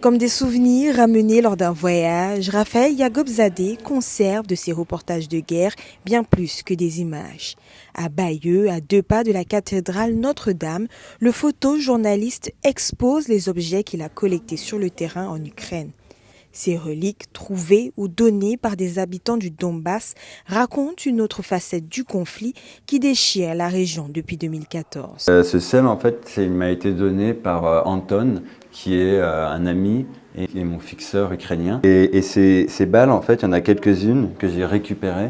Comme des souvenirs ramenés lors d'un voyage, Raphaël Yagobzadeh conserve de ses reportages de guerre bien plus que des images. À Bayeux, à 2 pas de la cathédrale Notre-Dame, le photojournaliste expose les objets qu'il a collectés sur le terrain en Ukraine. Ces reliques, trouvées ou données par des habitants du Donbass, racontent une autre facette du conflit qui déchire la région depuis 2014. Ce SEM, en fait, il m'a été donné par Anton, qui est un ami et qui est mon fixeur ukrainien. Et ces balles, en fait, il y en a quelques-unes que j'ai récupérées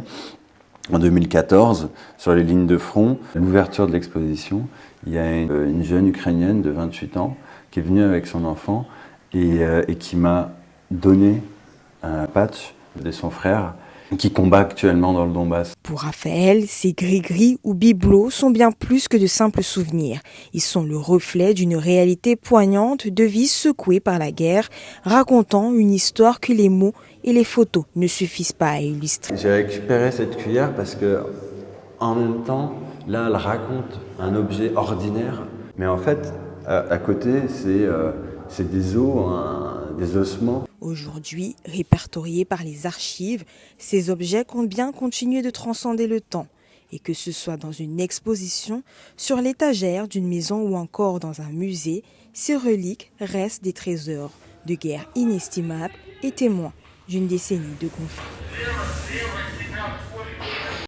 en 2014 sur les lignes de front. À l'ouverture de l'exposition, il y a une jeune Ukrainienne de 28 ans qui est venue avec son enfant et qui m'a donné un patch de son frère qui combat actuellement dans le Donbass. Pour Raphaël, ces gris-gris ou bibelots sont bien plus que de simples souvenirs. Ils sont le reflet d'une réalité poignante de vies secouées par la guerre, racontant une histoire que les mots et les photos ne suffisent pas à illustrer. J'ai récupéré cette cuillère parce que, en même temps, là, elle raconte un objet ordinaire, mais en fait, à côté, c'est des os, des ossements. Aujourd'hui, répertoriés par les archives, ces objets comptent bien continuer de transcender le temps. Et que ce soit dans une exposition, sur l'étagère d'une maison ou encore dans un musée, ces reliques restent des trésors de guerre inestimables et témoins d'une décennie de conflits.